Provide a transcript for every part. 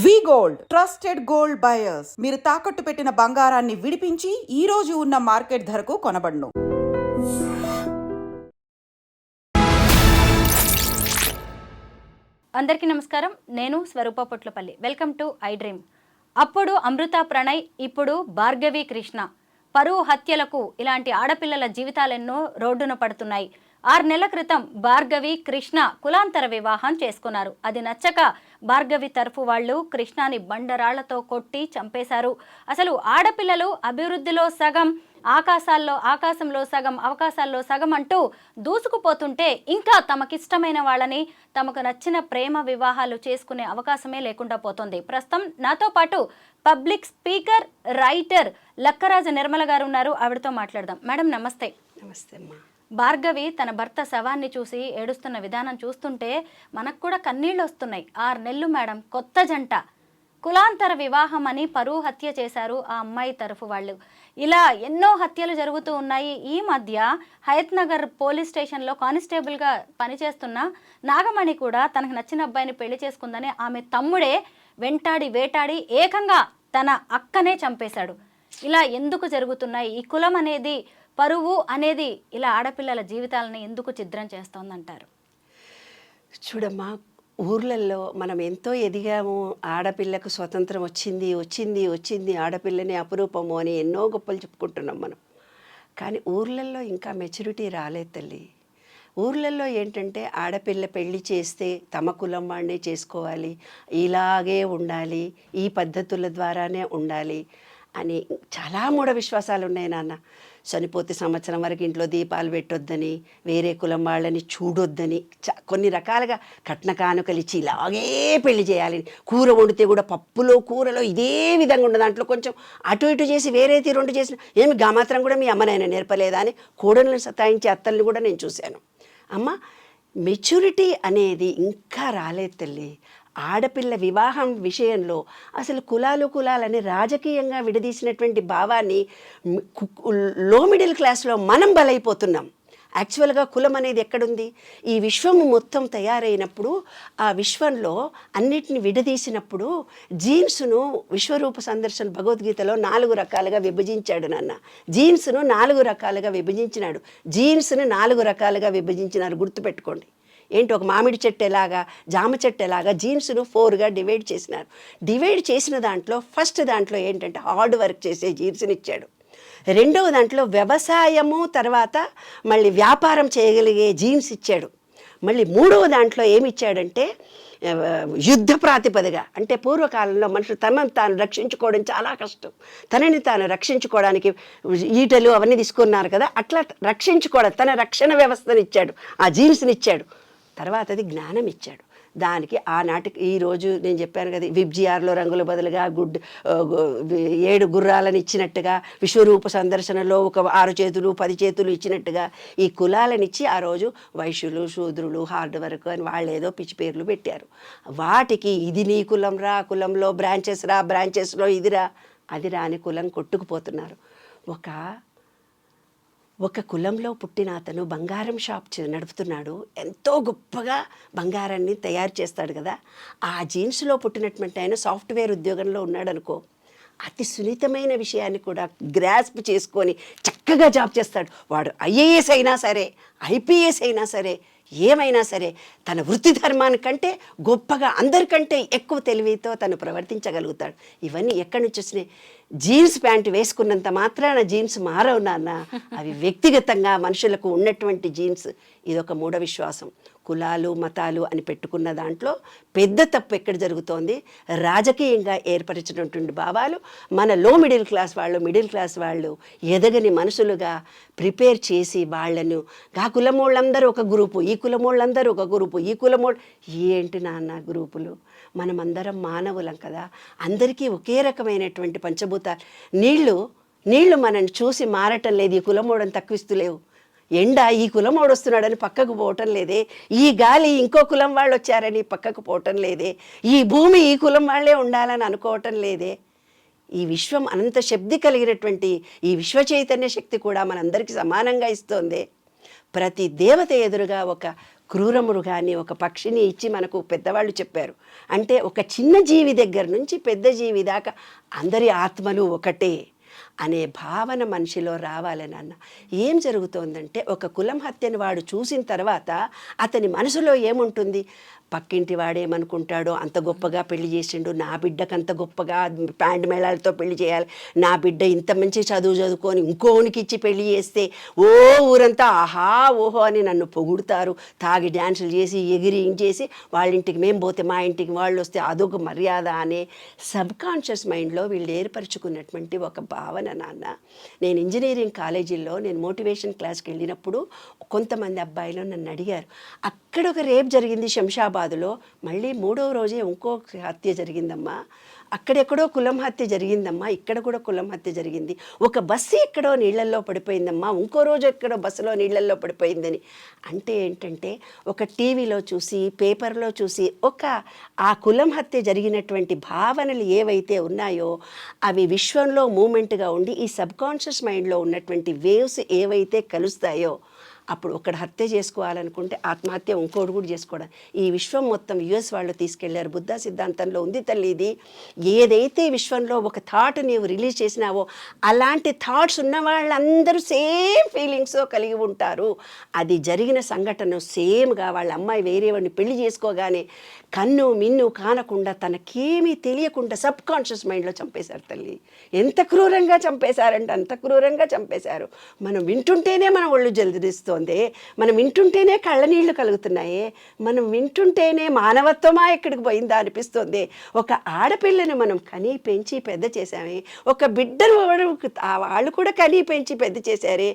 వి gold trusted gold buyers. మీరు తాకట్టు పెట్టిన బంగారాన్ని విడిపించి ఈ రోజు ఉన్న మార్కెట్ ధరకు కొనబడును. అందరికీ నమస్కారం. నేను Swaroopa Potlapalli. Welcome to I Dream. అప్పుడు అమృత ప్రణయ్, ఇప్పుడు భార్గవి కృష్ణ. పరువు హత్యలకు ఇలాంటి ఆడపిల్లల జీవితాలెన్నో రోడ్డున పడుతున్నాయి. 6 నెలల క్రితం భార్గవి కృష్ణ కులాంతర వివాహం చేసుకున్నారు. అది నచ్చక భార్గవి తరఫు వాళ్ళు కృష్ణని బండరాళ్లతో కొట్టి చంపేశారు. అసలు ఆడపిల్లలు అభివృద్ధిలో సగం, ఆకాశంలో సగం, అవకాశాల్లో సగం అంటూ దూసుకుపోతుంటే ఇంకా తమకిష్టమైన వాళ్ళని, తమకు నచ్చిన ప్రేమ వివాహాలు చేసుకునే అవకాశమే లేకుండా పోతుంది. ప్రస్తుతం నాతో పాటు public speaker, writer Lakkaraju Nirmala గారు ఉన్నారు. ఆవిడతో మాట్లాడదాం. మేడం నమస్తే. నమస్తే అమ్మా. భార్గవి తన భర్త శవాన్ని చూసి ఏడుస్తున్న విధానం చూస్తుంటే మనకు కూడా కన్నీళ్ళు వస్తున్నాయి. 6 నెలలు మేడం, కొత్త జంట, కులాంతర వివాహం అని పరువు హత్య చేశారు ఆ అమ్మాయి తరఫు వాళ్ళు. ఇలా ఎన్నో హత్యలు జరుగుతూ ఉన్నాయి. ఈ మధ్య హయత్ నగర్ పోలీస్ స్టేషన్లో కానిస్టేబుల్గా పనిచేస్తున్న నాగమణి కూడా తనకు నచ్చిన అబ్బాయిని పెళ్లి చేసుకుందని ఆమె తమ్ముడే వెంటాడి వేటాడి ఏకంగా తన అక్కనే చంపేశాడు. ఇలా ఎందుకు జరుగుతున్నాయి? ఈ కులం అనేది, పరువు అనేది ఇలా ఆడపిల్లల జీవితాలని ఎందుకు ఛిద్రం చేస్తోందంటారు? చూడమ్మా, ఊర్లలో మనం ఎంతో ఎదిగాము, ఆడపిల్లకు స్వతంత్రం వచ్చింది, ఆడపిల్లని అపురూపము అని ఎన్నో గొప్పలు చెప్పుకుంటున్నాం మనం. కానీ ఊర్లలో ఇంకా మెచ్యూరిటీ రాలేదు తల్లి. ఊర్లలో ఏంటంటే ఆడపిల్ల పెళ్లి చేస్తే తమ కులం వాడినే చేసుకోవాలి, ఇలాగే ఉండాలి, ఈ పద్ధతుల ద్వారానే ఉండాలి అని చాలా మూఢ విశ్వాసాలు ఉన్నాయి నాన్న. చనిపోతే సంవత్సరం వరకు ఇంట్లో దీపాలు పెట్టొద్దని, వేరే కులం వాళ్ళని చూడొద్దని, కొన్ని రకాలుగా కట్న కానుకలు ఇచ్చి ఇలాగే పెళ్లి చేయాలి. కూర వండితే కూడా పప్పులో కూరలో ఇదే విధంగా ఉండదు, దాంట్లో కొంచెం అటు ఇటు చేసి వేరే తీరు చేసిన ఏమి గామాత్రం కూడా మీ అమ్మనైనా నేర్పలేదా అని కోడలను సతాయించే అత్తల్ని కూడా నేను చూశాను. అమ్మ, మెచ్యూరిటీ అనేది ఇంకా రాలేదు తల్లి. ఆడపిల్ల వివాహం విషయంలో అసలు కులాలని రాజకీయంగా విడదీసినటువంటి భావాన్ని లో మిడిల్ క్లాస్లో మనం బలైపోతున్నాం. యాక్చువల్గా కులం అనేది ఎక్కడుంది? ఈ విశ్వము మొత్తం తయారైనప్పుడు, ఆ విశ్వంలో అన్నిటిని విడదీసినప్పుడు జీన్స్ను విశ్వరూప సందర్శన భగవద్గీతలో 4 రకాలుగా విభజించాడు నాన్న. జీన్స్ను 4 రకాలుగా విభజించినాడు. జీన్స్ను 4 రకాలుగా విభజించినారు, గుర్తుపెట్టుకోండి. ఏంటి, ఒక మామిడి చెట్టు ఎలాగా, జామ చెట్టు ఎలాగా జీన్స్ను 4గా డివైడ్ చేసినారు. డివైడ్ చేసిన దాంట్లో ఫస్ట్ దాంట్లో ఏంటంటే హార్డ్ వర్క్ చేసే జీన్స్ని ఇచ్చాడు. రెండవ దాంట్లో వ్యవసాయము, తర్వాత మళ్ళీ వ్యాపారం చేయగలిగే జీన్స్ ఇచ్చాడు. మళ్ళీ మూడవ దాంట్లో ఏమి ఇచ్చాడంటే యుద్ధ ప్రాతిపదిగా, అంటే పూర్వకాలంలో మనుషులు తనను తాను రక్షించుకోవడం చాలా కష్టం. తనని తాను రక్షించుకోవడానికి ఈటలు అవన్నీ తీసుకున్నారు కదా, అట్లా రక్షించుకోవడం తన రక్షణ వ్యవస్థను ఇచ్చాడు, ఆ జీన్స్ని ఇచ్చాడు. తర్వాత అది జ్ఞానం ఇచ్చాడు. దానికి ఆనాటికి ఈరోజు నేను చెప్పాను కదా, విబ్జిఆర్లో రంగుల బదులుగా 7 గుర్రాలను ఇచ్చినట్టుగా, విశ్వరూప సందర్శనలో ఒక 6 చేతులు 10 చేతులు ఇచ్చినట్టుగా ఈ కులాలనిచ్చి ఆ రోజు వైశ్యులు, శూద్రులు, హార్డ్ వర్క్ అని వాళ్ళు ఏదో పిచ్చి పేర్లు పెట్టారు. వాటికి ఇది నీ కులం రా, కులంలో బ్రాంచెస్లో ఇదిరా అదిరా అని కులం కొట్టుకుపోతున్నారు. ఒక కులంలో పుట్టిన అతను బంగారం షాప్ నడుపుతున్నాడు. ఎంతో గొప్పగా బంగారాన్ని తయారు చేస్తాడు కదా. ఆ జీన్స్లో పుట్టినటువంటి ఆయన సాఫ్ట్వేర్ ఉద్యోగంలో ఉన్నాడు అనుకో, అతి సున్నితమైన విషయాన్ని కూడా గ్రాస్ప్ చేసుకొని చక్కగా జాబ్ చేస్తాడు. వాడు ఐఏఎస్ అయినా సరే, ఐపీఎస్ అయినా సరే, ఏమైనా సరే తన వృత్తి ధర్మానికంటే గొప్పగా, అందరికంటే ఎక్కువ తెలివితో తను ప్రవర్తించగలుగుతాడు. ఇవన్నీ ఎక్కడి నుంచి వచ్చినాయి? జీన్స్ ప్యాంటు వేసుకున్నంత మాత్రాన జీన్స్ మారవు నాన్న. అవి వ్యక్తిగతంగా మనుషులకు ఉన్నటువంటి జీన్స్. ఇదొక మూఢ విశ్వాసం. కులాలు మతాలు అని పెట్టుకున్న దాంట్లో పెద్ద తప్పు ఎక్కడ జరుగుతోంది? రాజకీయంగా ఏర్పరిచినటువంటి భావాలు మన మిడిల్ క్లాస్ వాళ్ళు ఎదగని మనుషులుగా ప్రిపేర్ చేసి వాళ్ళను, ఆ కులమోళ్ళందరూ ఒక గ్రూపు, ఈ కులమోళ్ళందరూ ఒక గ్రూపు, ఈ కులమోళ్ళు ఏంటి నాన్న గ్రూపులు? మనమందరం మానవులం కదా, అందరికీ ఒకే రకమైనటువంటి పంచభూతాలు. నీళ్లు మనల్ని చూసి మారటం లేదు, ఈ కులమోడని తక్కువిస్తులేవు. ఎండ ఈ కులమోడు వస్తున్నాడని పక్కకు పోవటం లేదే, ఈ గాలి ఇంకో కులం వాళ్ళు వచ్చారని పక్కకు పోవటం లేదే, ఈ భూమి ఈ కులం వాళ్ళే ఉండాలని అనుకోవటం లేదే. ఈ విశ్వం అనంత శక్తి కలిగినటువంటి ఈ విశ్వ చైతన్య శక్తి కూడా మనందరికీ సమానంగా ఇస్తోంది. ప్రతి దేవత ఎదురుగా ఒక క్రూర మృగాన్ని, ఒక పక్షిని ఇచ్చి మనకు పెద్దవాళ్ళు చెప్పారు. అంటే ఒక చిన్న జీవి దగ్గర నుంచి పెద్ద జీవి దాకా అందరి ఆత్మలు ఒకటే అనే భావన మనిషిలో రావాలి నాన్న. ఏం జరుగుతోందంటే ఒక కులం హత్యని వాడు చూసిన తర్వాత అతని మనసులో ఏముంటుంది, పక్కింటి వాడేమనుకుంటాడో, అంత గొప్పగా పెళ్లి చేసిండు, నా బిడ్డకు అంత గొప్పగా ప్యాంట్ మేళాలతో పెళ్లి చేయాలి, నా బిడ్డ ఇంత మంచి చదువు చదువుకొని ఇంకోనికి ఇచ్చి పెళ్లి చేస్తే ఓ ఊరంతా ఆహా ఓహో అని నన్ను పొగుడుతారు, తాగి డ్యాన్సులు చేసి ఎగిరి చేసి వాళ్ళ ఇంటికి మేము పోతే మా ఇంటికి వాళ్ళు వస్తే అదొక మర్యాద అనే సబ్కాన్షియస్ మైండ్లో వీళ్ళు ఏర్పరచుకున్నటువంటి ఒక భావన నాన్న. నేను ఇంజనీరింగ్ కాలేజీల్లో నేను మోటివేషన్ క్లాస్కి వెళ్ళినప్పుడు కొంతమంది అబ్బాయిలు నన్ను అడిగారు, అక్కడ ఒక రేప్ జరిగింది శంషాబాద్లో, మళ్ళీ 3వ రోజే ఇంకో హత్య జరిగిందమ్మా, అక్కడెక్కడో కులం హత్య జరిగిందమ్మా, ఇక్కడ కూడా కులం హత్య జరిగింది, ఒక బస్సు ఎక్కడో నీళ్ళల్లో పడిపోయిందమ్మా, ఇంకో రోజు ఎక్కడో బస్సులో నీళ్ళల్లో పడిపోయిందని. అంటే ఏంటంటే ఒక టీవీలో చూసి పేపర్లో చూసి ఒక ఆ కులం హత్య జరిగినటువంటి భావనలు ఏవైతే ఉన్నాయో అవి విశ్వంలో మూమెంట్గా ఉండి ఈ సబ్కాన్షియస్ మైండ్లో ఉన్నటువంటి వేవ్స్ ఏవైతే కలుస్తాయో అప్పుడు ఒకడు హత్య చేసుకోవాలనుకుంటే ఆత్మహత్య ఇంకోటి కూడా చేసుకోవడం. ఈ విశ్వం మొత్తం యుఎస్ వాళ్ళు తీసుకెళ్లారు. బుద్ధ సిద్ధాంతంలో ఉంది తల్లి ఇది. ఏదైతే విశ్వంలో ఒక థాట్ నీవు రిలీజ్ చేసినావో అలాంటి థాట్స్ ఉన్న వాళ్ళందరూ సేమ్ ఫీలింగ్స్ కలిగి ఉంటారు. అది జరిగిన సంఘటన సేమ్గా వాళ్ళ అమ్మాయి వేరే వాడిని పెళ్లి చేసుకోగానే కన్ను మిన్ను కానకుండా తనకేమీ తెలియకుండా సబ్ కాన్షియస్ మైండ్లో చంపేశారు తల్లి. ఎంత క్రూరంగా చంపేశారంటే అంత క్రూరంగా చంపేశారు. మనం వింటుంటేనే మన ఒళ్ళు జల్దిరిస్తోంది, మనం వింటుంటేనే కళ్ళనీళ్లు కలుగుతున్నాయి, మనం వింటుంటేనే మానవత్వమా ఎక్కడికి పోయిందా అనిపిస్తుంది. ఒక ఆడపిల్లని మనం కనీ పెంచి పెద్ద చేశామే, ఒక బిడ్డను వాళ్ళు కూడా కనీ పెంచి పెద్ద చేశారే,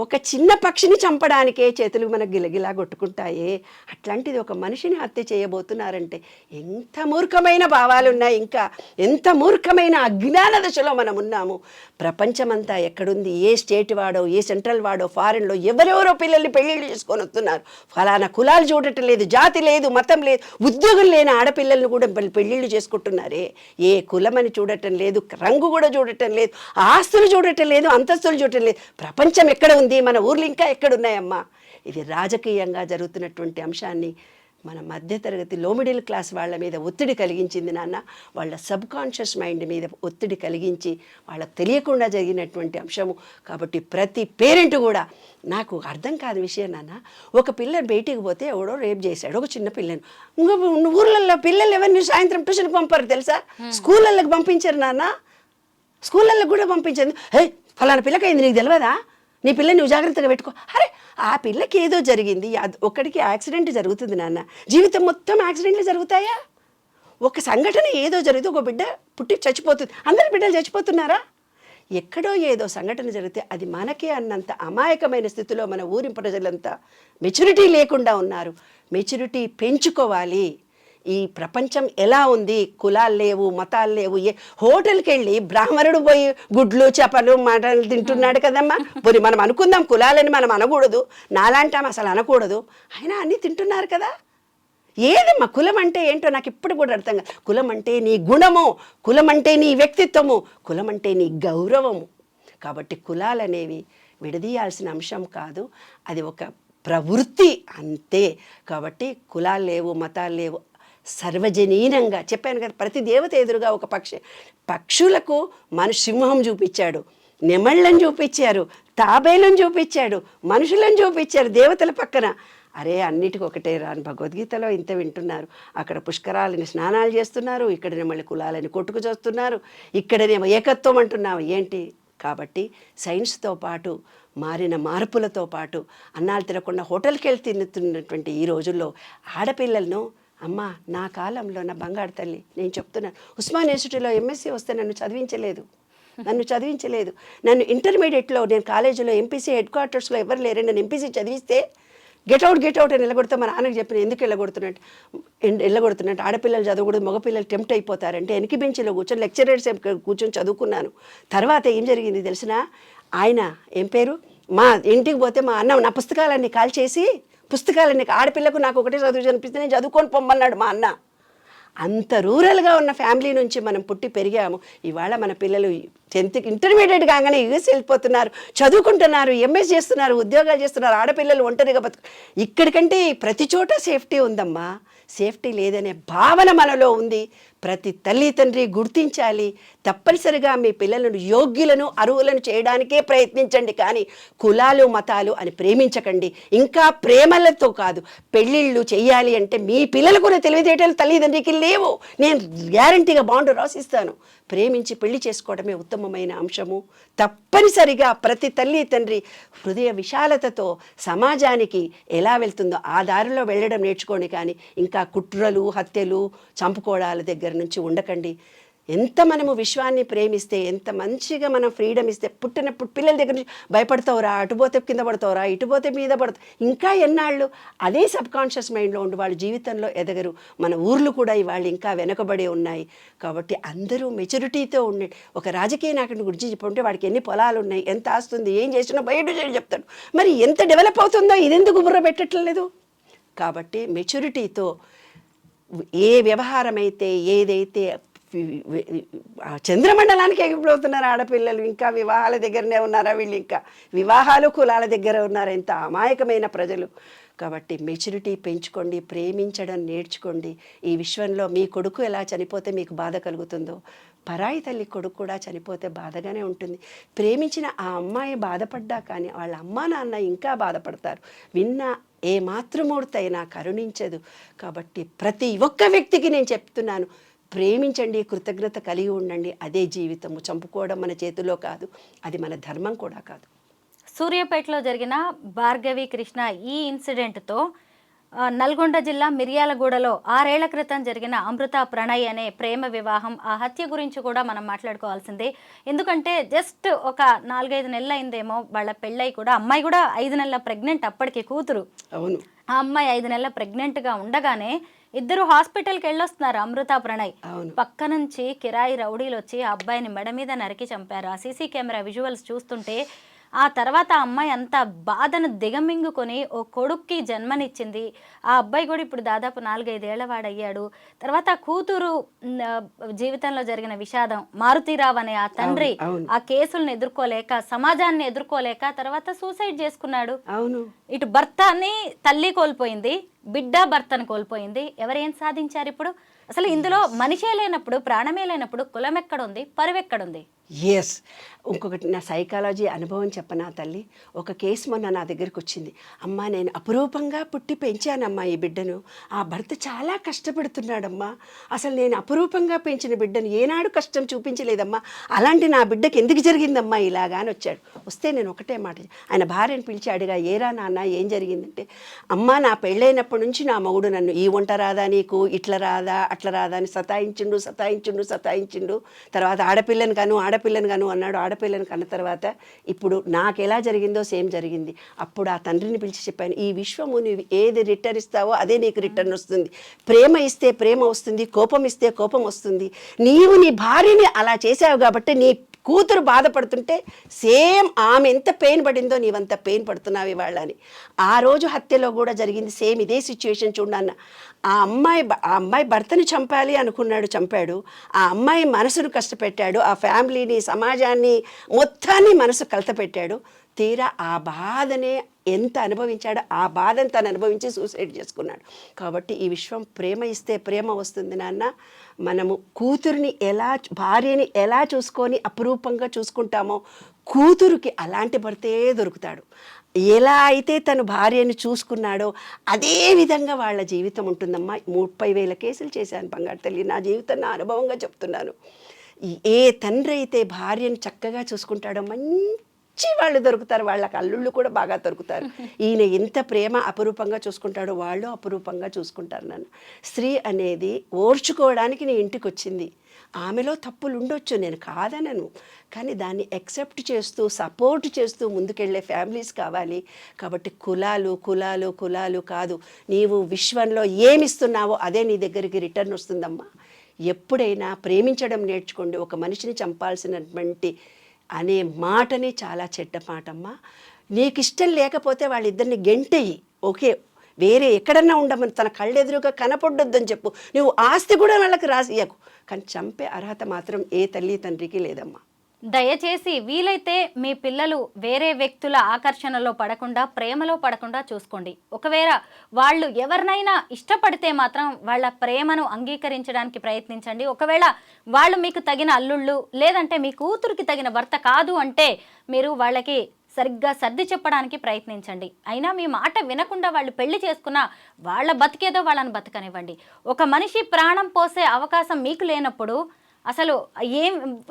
ఒక చిన్న పక్షిని చంపడానికే చేతులు మనకు గిలగిలా కొట్టుకుంటాయే, అట్లాంటిది ఒక మనిషిని హత్య చేయబోతున్నారంటే ఎంత మూర్ఖమైన భావాలు ఉన్నాయి, ఇంకా ఎంత మూర్ఖమైన అజ్ఞాన దశలో మనం ఉన్నాము. ప్రపంచమంతా ఎక్కడుంది, ఏ స్టేట్ వాడో ఏ సెంట్రల్ వాడో ఫారెన్లో ఎవరెవరో పిల్లల్ని పెళ్ళిళ్ళు చేసుకొని వస్తున్నారు. ఫలానా కులాలు చూడటం లేదు, జాతి లేదు, మతం లేదు, ఉద్యోగం లేని ఆడపిల్లల్ని కూడా పెళ్ళిళ్ళు చేసుకుంటున్నారే. ఏ కులమని చూడటం లేదు, రంగు కూడా చూడటం లేదు, ఆస్తులు చూడటం లేదు, అంతస్తులు చూడటం లేదు. ప్రపంచం ఎక్కడ ఉంది, మన ఊర్లు ఇంకా ఎక్కడున్నాయమ్మా? ఇది రాజకీయంగా జరుగుతున్నటువంటి అంశాన్ని మన మధ్యతరగతి లో మిడిల్ క్లాస్ వాళ్ళ మీద ఒత్తిడి కలిగించింది నాన్న. వాళ్ళ సబ్ కాన్షియస్ మైండ్ మీద ఒత్తిడి కలిగించి వాళ్ళకు తెలియకుండా జరిగినటువంటి అంశము. కాబట్టి ప్రతి పేరెంట్ కూడా నాకు అర్థం కాదు విషయం నాన్న. ఒక పిల్లని బయటికి పోతే ఎవడో రేప్ చేశాడు, ఒక చిన్న పిల్లని. ఊర్లలో పిల్లలు ఎవరిని సాయంత్రం ట్యూషన్కి పంపారు తెలుసా? స్కూళ్ళకి పంపించారు నాన్న, స్కూళ్ళకి కూడా పంపించారు. హే ఫలానా పిల్లకి అయింది నీకు తెలియదా, నీ పిల్లని నువ్వు జాగ్రత్తగా పెట్టుకో. అరే ఆ పిల్లకి ఏదో జరిగింది, ఒకడికి యాక్సిడెంట్ జరుగుతుంది నాన్న, జీవితం మొత్తం యాక్సిడెంట్లు జరుగుతాయా? ఒక సంఘటన ఏదో జరిగితే ఒక బిడ్డ పుట్టి చచ్చిపోతుంది, అందరి బిడ్డలు చచ్చిపోతున్నారా? ఎక్కడో ఏదో సంఘటన జరిగితే అది మనకే అన్నంత అమాయకమైన స్థితిలో మన ఊరి ప్రజలంతా మెచ్యూరిటీ లేకుండా ఉన్నారు. మెచ్యూరిటీ పెంచుకోవాలి. ఈ ప్రపంచం ఎలా ఉంది, కులాలు లేవు, మతాలు లేవు. హోటల్కి వెళ్ళి బ్రాహ్మణుడు పోయి గుడ్లు చేపలు మటన్లు తింటున్నాడు కదమ్మా. పోనీ మనం అనుకుందాం కులాలని మనం అనకూడదు, నాలాంటాం అసలు అనకూడదు, అయినా అన్నీ తింటున్నారు కదా. ఏదమ్మా కులం అంటే ఏంటో నాకు ఇప్పుడు కూడా అర్థం కాదు. కులం అంటే నీ గుణము, కులం అంటే నీ వ్యక్తిత్వము, కులం అంటే నీ గౌరవము. కాబట్టి కులాలు అనేవి విడదీయాల్సిన అంశం కాదు, అది ఒక ప్రవృత్తి అంతే. కాబట్టి కులాలు లేవు, మతాలు లేవు, సర్వజనీనంగా చెప్పాను కదా. ప్రతి దేవత ఎదురుగా ఒక పక్షులకు సింహం చూపించాడు, నెమళ్ళని చూపించారు, తాబేలను చూపించాడు, మనుషులను చూపించారు దేవతల పక్కన. అరే అన్నిటికీ ఒకటే రాని భగవద్గీతలో ఇంత వింటున్నారు. అక్కడ పుష్కరాలని స్నానాలు చేస్తున్నారు, ఇక్కడనే మళ్ళీ కులాలని కొట్టుకు చేస్తున్నారు, ఇక్కడనేమో ఏకత్వం అంటున్నావు ఏంటి? కాబట్టి సైన్స్తో పాటు మారిన మార్పులతో పాటు అన్నాలు తినకుండా హోటల్కి వెళ్ళి తిన్నుతున్నటువంటి ఈ రోజుల్లో ఆడపిల్లలను, అమ్మ నా కాలంలో నా బంగారు తల్లి నేను చెప్తున్నాను, ఉస్మాన్ యూనివర్సిటీలో ఎంఎస్సీ వస్తే నన్ను చదివించలేదు. నన్ను ఇంటర్మీడియట్లో నేను కాలేజీలో ఎంపీసీ హెడ్ క్వార్టర్స్లో ఎవరు లేరు, నేను ఎంపీసీ చదివిస్తే గెట్ అవుట్ అని వెళ్ళగొడితే మా నాన్నకి చెప్పిన ఎందుకు వెళ్ళగొడుతున్నట్టు ఆడపిల్లలు చదవకూడదు, మగపిల్లలు టెంప్ట్ అయిపోతారంటే వెనక బెంచ్లో కూర్చొని లెక్చరర్స్ కూర్చొని చదువుకున్నాను. తర్వాత ఏం జరిగింది తెలిసిన, ఆయన ఏం పేరు, మా ఇంటికి పోతే మా అన్న నా పుస్తకాలన్నీ కాల్ చేసి, పుస్తకాలన్నీ ఆడపిల్లకు నాకు ఒకటే చదువు అనిపిస్తే నేను చదువుకొని పొమ్మన్నాడు మా అన్న. అంత రూరల్గా ఉన్న ఫ్యామిలీ నుంచి మనం పుట్టి పెరిగాము. ఇవాళ మన పిల్లలు 10th ఇంటర్మీడియట్ కాగానే యూఎస్ వెళ్ళిపోతున్నారు, చదువుకుంటున్నారు, ఎంఎస్ చేస్తున్నారు, ఉద్యోగాలు చేస్తున్నారు. ఆడపిల్లలు ఒంటరిగా ఇక్కడికంటే ప్రతి చోట సేఫ్టీ ఉందమ్మా. సేఫ్టీ లేదనే భావన మనలో ఉంది. ప్రతి తల్లి తండ్రి గుర్తించాలి. తప్పనిసరిగా మీ పిల్లలను యోగ్యులను అర్హులను చేయడానికే ప్రయత్నించండి, కానీ కులాలు మతాలు అని ప్రేమించకండి. ఇంకా ప్రేమలతో కాదు, పెళ్ళిళ్ళు చెయ్యాలి అంటే మీ పిల్లలకు కూడా తెలివితేటలు తల్లిదండ్రికి లేవు. నేను గ్యారంటీగా బాండ్ రాసిస్తాను. ప్రేమించి పెళ్లి చేసుకోవడమే ఉత్తమమైన అంశము. తప్పనిసరిగా ప్రతి తల్లి తండ్రి హృదయ విశాలతతో సమాజానికి ఎలా వెళ్తుందో ఆ దారిలో వెళ్ళడం నేర్చుకోండి, కానీ ఇంకా కుట్రలు హత్యలు చంపుకోవడాల దగ్గర నుంచి ఉండకండి. ఎంత మనము విశ్వాన్ని ప్రేమిస్తే, ఎంత మంచిగా మనం ఫ్రీడమ్ ఇస్తే, పుట్టినప్పుడు పిల్లల దగ్గర నుంచి భయపడతావురా, అటుపోతే కింద పడతావురా, ఇటుపోతే మీద పడతావు, ఇంకా ఎన్నాళ్ళు అదే సబ్కాన్షియస్ మైండ్లో ఉండి వాళ్ళు జీవితంలో ఎదగరు. మన ఊర్లు కూడా ఇవాళ ఇంకా వెనకబడే ఉన్నాయి. కాబట్టి అందరూ మెచ్యూరిటీతో ఉండే ఒక రాజకీయ నాయకుడి గురించి చెప్పుకుంటే వాడికి ఎన్ని పొలాలు ఉన్నాయి, ఎంత ఆస్తుంది, ఏం చేసినా బయట చెప్తాడు. మరి ఎంత డెవలప్ అవుతుందో ఇదెందుకు బుర్ర పెట్టట్లేదు? కాబట్టి మెచ్యూరిటీతో ఏ వ్యవహారం అయితే ఏదైతే చంద్రమండలానికి ఎగిపోతున్నారు ఆడపిల్లలు. ఇంకా వివాహాల దగ్గరనే ఉన్నారా వీళ్ళు? ఇంకా వివాహాలు కులాల దగ్గర ఉన్నారు. ఎంత అమాయకమైన ప్రజలు. కాబట్టి మెచ్యూరిటీ పెంచుకోండి, ప్రేమించడం నేర్చుకోండి. ఈ విశ్వంలో మీ కొడుకు ఎలా చనిపోతే మీకు బాధ కలుగుతుందో, పరాయి తల్లి కొడుకు కూడా చనిపోతే బాధగానే ఉంటుంది. ప్రేమించిన ఆ అమ్మాయి బాధపడ్డా కానీ వాళ్ళ అమ్మా నాన్న ఇంకా బాధపడతారు. విన్న ఏ మాతృమూర్తి అయినా కరుణించదు. కాబట్టి ప్రతి ఒక్క వ్యక్తికి నేను చెప్తున్నాను, ప్రేమించండి, కృతజ్ఞత కలిగి ఉండండి. అదే జీవితము. చంపుకోవడం మన చేతిలో కాదు, అది మన ధర్మం కూడా కాదు. సూర్యాపేటలో జరిగిన భార్గవి కృష్ణ ఈ ఇన్సిడెంట్తో నల్గొండ జిల్లా మిర్యాలగూడలో 6 ఏళ్ల క్రితం జరిగిన అమృత ప్రణయ్ అనే ప్రేమ వివాహం, ఆ హత్య గురించి కూడా మనం మాట్లాడుకోవాల్సిందే. ఎందుకంటే జస్ట్ ఒక 4-5 నెలలు అయిందేమో వాళ్ళ పెళ్ళై కూడా. అమ్మాయి కూడా 5 నెలల ప్రెగ్నెంట్, అప్పటికి కూతురు. అవును. ఆ అమ్మాయి 5 నెలల ప్రెగ్నెంట్గా ఉండగానే ఇద్దరు హాస్పిటల్కి వెళ్ళొస్తున్నారు. అమృత ప్రణయ్ పక్క నుంచి కిరాయి రౌడీలు వచ్చి ఆ అబ్బాయిని మెడ మీద నరికి చంపారు. ఆ సీసీ కెమెరా విజువల్స్ చూస్తుంటే ఆ తర్వాత ఆ అమ్మాయి అంత బాధను దిగమింగుకొని ఓ కొడుక్కి జన్మనిచ్చింది. ఆ అబ్బాయి కూడా ఇప్పుడు దాదాపు 4-5 ఏళ్ల వాడయ్యాడు. తర్వాత కూతురు జీవితంలో జరిగిన విషాదం, మారుతీరావు అనే ఆ తండ్రి ఆ కేసులను ఎదుర్కోలేక, సమాజాన్ని ఎదుర్కోలేక తర్వాత సూసైడ్ చేసుకున్నాడు. అవును. ఇటు భర్తని తల్లి కోల్పోయింది, బిడ్డ భర్తను కోల్పోయింది. ఎవరేం సాధించారు ఇప్పుడు? అసలు ఇందులో మనిషే లేనప్పుడు, ప్రాణమే లేనప్పుడు కులం ఎక్కడుంది, పరువెక్కడుంది? ఎస్. ఇంకొకటి నా సైకాలజీ అనుభవం చెప్పనా తల్లి? ఒక కేసు మొన్న నా దగ్గరికి వచ్చింది. అమ్మా, నేను అపురూపంగా పుట్టి పెంచానమ్మా ఈ బిడ్డను. ఆ భర్త చాలా కష్టపడుతున్నాడమ్మా. అసలు నేను అపురూపంగా పెంచిన బిడ్డను ఏనాడు కష్టం చూపించలేదమ్మా. అలాంటి నా బిడ్డకి ఎందుకు జరిగిందమ్మా ఇలాగా అని వచ్చాడు. వస్తే నేను ఒకటే మాట, ఆయన భార్యను పిలిచి అడిగా, ఏరా నాన్న ఏం జరిగిందంటే, అమ్మా నా పెళ్ళైనప్పటి నుంచి నా మగుడు నన్ను ఈ వంట రాదా నీకు, ఇట్లా రాదా అట్లా రాదా అని సతాయించిండు. తర్వాత ఆడపిల్లని గాను అన్నాడు. ఆడపిల్లని కన్న తర్వాత ఇప్పుడు నాకు ఎలా జరిగిందో సేమ్ జరిగింది. అప్పుడు ఆ తండ్రిని పిలిచి చెప్పాను, ఈ విశ్వము నువ్వు ఏది రిటర్న్ ఇస్తావో అదే నీకు రిటర్న్ వస్తుంది. ప్రేమ ఇస్తే ప్రేమ వస్తుంది, కోపం ఇస్తే కోపం వస్తుంది. నీవు నీ భార్యని అలా చేసావు కాబట్టి నీ కూతురు బాధపడుతుంటే సేమ్ ఆమె ఎంత పెయిన్ పడిందో నీవంత పెయిన్ పడుతున్నావు ఇవాళ అని. ఆ రోజు హత్యలో కూడా జరిగింది సేమ్ ఇదే సిచ్యువేషన్. చూడన్న, ఆ అమ్మాయి భర్తని చంపాలి అనుకున్నాడు, చంపాడు. ఆ అమ్మాయి మనసును కష్టపెట్టాడు, ఆ ఫ్యామిలీని సమాజాన్ని మొత్తాన్ని మనసు కలతపెట్టాడు. తీరా ఆ బాధనే ఎంత అనుభవించాడో ఆ బాధను తను అనుభవించి సూసైడ్ చేసుకున్నాడు. కాబట్టి ఈ విశ్వం ప్రేమ ఇస్తే ప్రేమ వస్తుంది నాన్న. మనము కూతురిని భార్యని ఎలా చూసుకొని అపురూపంగా చూసుకుంటామో కూతురికి అలాంటి భర్తే దొరుకుతాడు. ఎలా అయితే తను భార్యని చూసుకున్నాడో అదే విధంగా వాళ్ళ జీవితం ఉంటుందమ్మా. 30,000 కేసులు చేశాను బంగారు తల్లి. నా జీవితం నా అనుభవంగా చెప్తున్నాను. ఏ తండ్రి అయితే భార్యను చక్కగా చూసుకుంటాడో మంచి వాళ్ళు దొరుకుతారు, వాళ్ళకి అల్లుళ్ళు కూడా బాగా దొరుకుతారు. ఈయన ఎంత ప్రేమ అపురూపంగా చూసుకుంటాడో వాళ్ళు అపురూపంగా చూసుకుంటారు నన్ను. స్త్రీ అనేది ఓర్చుకోవడానికి నీ ఇంటికి వచ్చింది. ఆమెలో తప్పులు ఉండొచ్చు, నేను కాదనను, కానీ దాన్ని యాక్సెప్ట్ చేస్తూ సపోర్ట్ చేస్తూ ముందుకెళ్ళే ఫ్యామిలీస్ కావాలి. కాబట్టి కులాలు కాదు, నీవు విశ్వంలో ఏమిస్తున్నావో అదే నీ దగ్గరికి రిటర్న్ వస్తుందమ్మా. ఎప్పుడైనా ప్రేమించడం నేర్చుకోండి. ఒక మనిషిని చంపాల్సినటువంటి అనే మాటని చాలా చెడ్డ మాటమ్మా. నీకు ఇష్టం లేకపోతే వాళ్ళిద్దరిని గెంటెయ్యి, ఓకే, వేరే ఎక్కడన్నా ఉండమని, తన కళ్ళెదురుగా కనపడొద్దని చెప్పు. నువ్వు ఆస్తి కూడా వాళ్ళకి రాసియకు, కానీ చంపే అర్హత మాత్రం ఏ తల్లి తండ్రికి లేదమ్మా. దయచేసి వీలైతే మీ పిల్లలు వేరే వ్యక్తుల ఆకర్షణలో పడకుండా, ప్రేమలో పడకుండా చూసుకోండి. ఒకవేళ వాళ్ళు ఎవరినైనా ఇష్టపడితే మాత్రం వాళ్ళ ప్రేమను అంగీకరించడానికి ప్రయత్నించండి. ఒకవేళ వాళ్ళు మీకు తగిన అల్లుళ్ళు, లేదంటే మీ కూతురికి తగిన భర్త కాదు అంటే మీరు వాళ్ళకి సరిగ్గా సర్ది చెప్పడానికి ప్రయత్నించండి. అయినా మీ మాట వినకుండా వాళ్ళు పెళ్లి చేసుకున్నా వాళ్ళ బతికేదో వాళ్ళని బతకనివ్వండి. ఒక మనిషి ప్రాణం పోసే అవకాశం మీకు లేనప్పుడు అసలు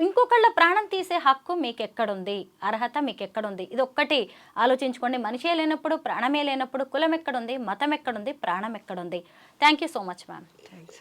ఇంకొకళ్ళ ప్రాణం తీసే హక్కు మీకు ఎక్కడుంది, అర్హత మీకు ఎక్కడుంది? ఇది ఒక్కటి ఆలోచించుకోండి. మనిషే లేనప్పుడు, ప్రాణమే లేనప్పుడు కులం ఎక్కడుంది, మతం ఎక్కడుంది, ప్రాణం ఎక్కడుంది? Thank you so much ma'am. Thanks.